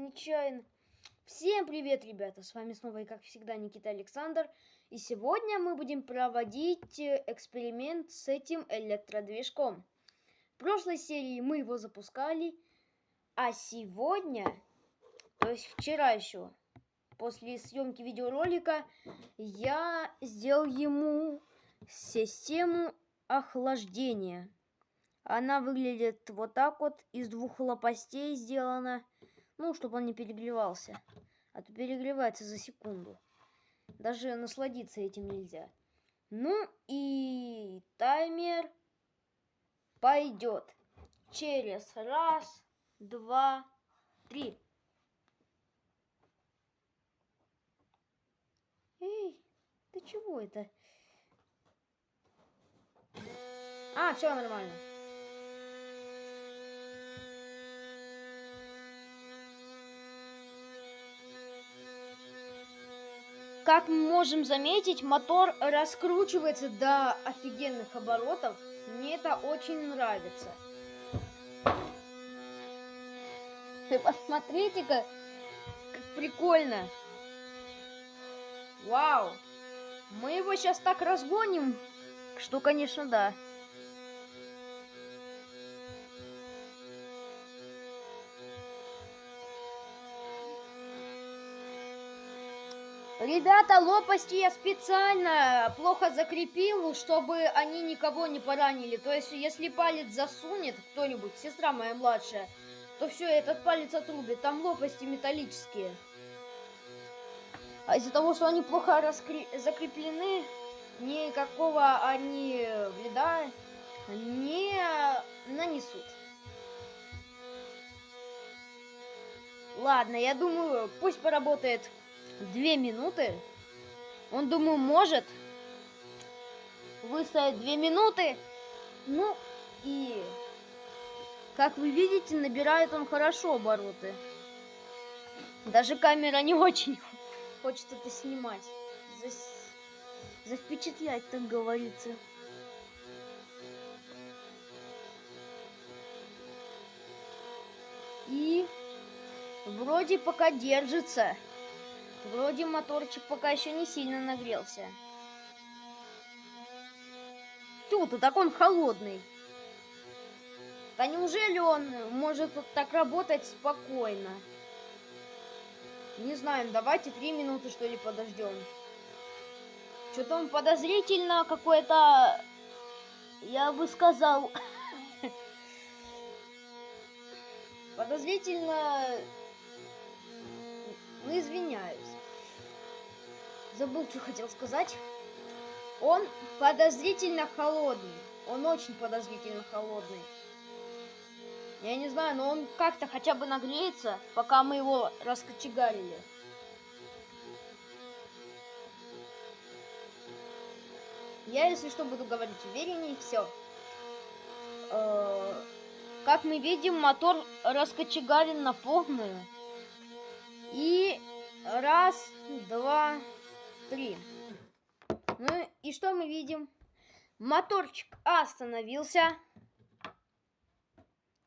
нечаянно. Всем привет, ребята! С вами снова и как всегда Никита Александр. И сегодня мы будем проводить эксперимент с этим электродвижком. В прошлой серии мы его запускали, а сегодня, то есть вчера еще, после съемки видеоролика, я сделал ему систему охлаждения. Она выглядит вот так вот, из двух лопастей сделана, ну, чтобы он не перегревался. А то перегревается за секунду. Даже насладиться этим нельзя. Ну и таймер пойдет через 1, 2, 3. Эй, ты чего это? А, все нормально. Как мы можем заметить, мотор раскручивается до офигенных оборотов. Мне это очень нравится. Вы посмотрите-ка, как прикольно. Вау. Мы его сейчас так разгоним, что, конечно, да. Ребята, лопасти я специально плохо закрепил, чтобы они никого не поранили. То есть, если палец засунет кто-нибудь, сестра моя младшая, то все, этот палец отрубит. Там лопасти металлические. А из-за того, что они плохо закреплены, никакого они вреда не нанесут. Ладно, я думаю, пусть поработает 2 минуты. Он, думаю, может выстоять 2 минуты. Ну и, как вы видите, набирает он хорошо обороты. Даже камера не очень хочет это снимать. Запечатлять, так говорится. И вроде пока держится. Вроде моторчик пока еще не сильно нагрелся. Тю-то, так он холодный. Да неужели он может вот так работать спокойно? Не знаю, давайте 3 минуты, что ли, подождем. Что-то он подозрительно какой-то, я бы сказал, подозрительно, ну, извиняюсь. Забыл, что хотел сказать. Он подозрительно холодный. Он очень подозрительно холодный. Я не знаю, но он как-то хотя бы нагреется, пока мы его раскочегарили. Я, если что, буду говорить увереннее. Все. Как мы видим, мотор раскочегарен на полную. И 1, 2, 3. Ну и что мы видим? Моторчик остановился.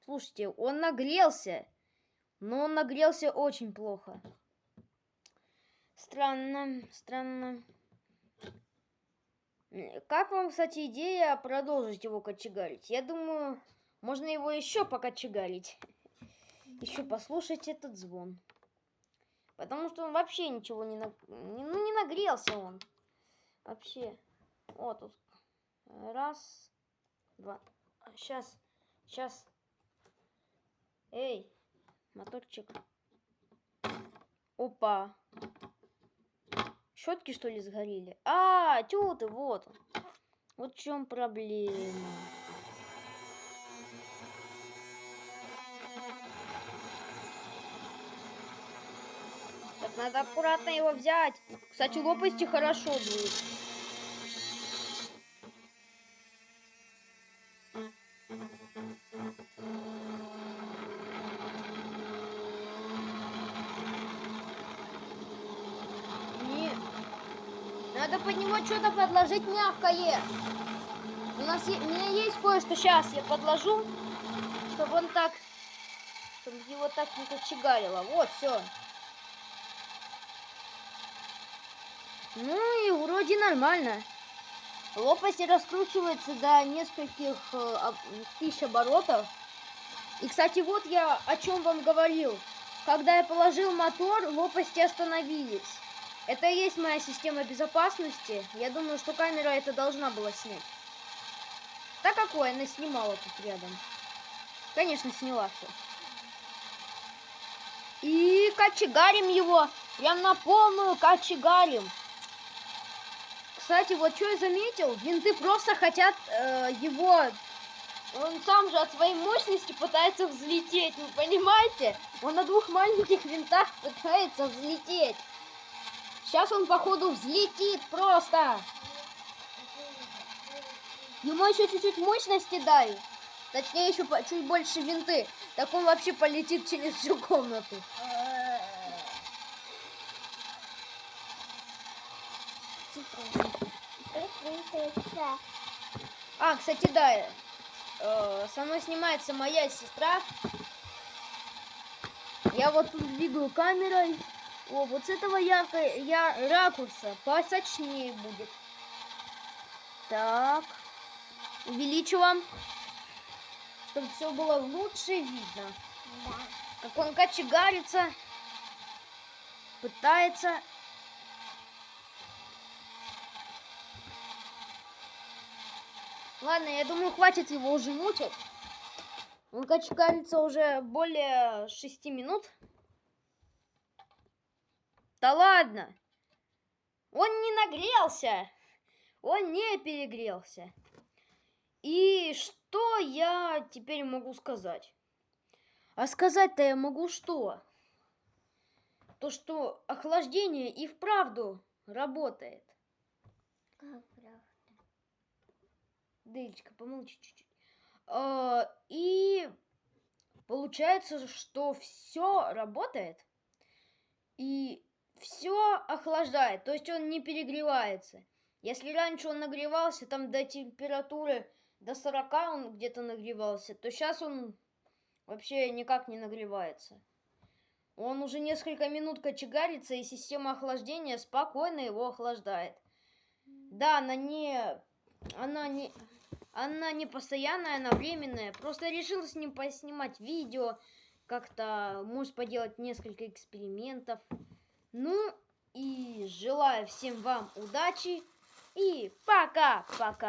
Слушайте, он нагрелся. Но он нагрелся очень плохо. Странно, странно. Как вам, кстати, идея продолжить его кочегарить? Я думаю, можно его еще покочегарить. Еще послушать этот звон. Потому что он вообще ничего не нагрелся он. Вообще. Вот тут. 1, 2. Сейчас. Эй, моторчик. Опа. Щетки, что ли, сгорели? А, тю ты, вот он. Вот в чем проблема. Так, надо аккуратно его взять. Кстати, лопасти хорошо дуют. Надо под него что-то подложить мягкое. У меня есть кое-что. Сейчас я подложу, чтобы он так, чтобы его так не кочегарило. Вот, все. Ну и вроде нормально. Лопасть раскручивается до нескольких тысяч оборотов. И, кстати, вот я о чем вам говорил. Когда я положил мотор, лопасти остановились. Это и есть моя система безопасности. Я думаю, что камера это должна была снять. Да какое, она снимала тут рядом. Конечно, сняла все. И кочегарим его. Прям на полную кочегарим. Кстати, вот что я заметил, винты просто хотят его... Он сам же от своей мощности пытается взлететь, вы понимаете? Он на двух маленьких винтах пытается взлететь. Сейчас он, походу, взлетит просто. Ему еще чуть-чуть мощности дай. Точнее, еще чуть больше винты. Так он вообще полетит через всю комнату. А, кстати, да. Со мной снимается моя сестра. Я вот тут двигаю камерой. О, вот с этого ракурса посочнее будет. Так. Увеличиваем. Чтобы все было лучше видно. Да. Как он кочегарится. Пытается. Ладно, я думаю, хватит его уже мучить. Он качкается уже более 6 минут. Да ладно! Он не нагрелся! Он не перегрелся. И что я теперь могу сказать? А сказать-то я могу что? То, что охлаждение и вправду работает. Как правда? Делечка, помолчи чуть-чуть. И получается, что все работает и все охлаждает, то есть он не перегревается. Если раньше он нагревался там до температуры до 40 он где-то нагревался, то сейчас он вообще никак не нагревается. Он уже несколько минут кочегарится, и система охлаждения спокойно его охлаждает. Да, она не постоянная, она временная. Просто решил с ним поснимать видео, как-то, может, поделать несколько экспериментов. Ну, и желаю всем вам удачи. И пока-пока.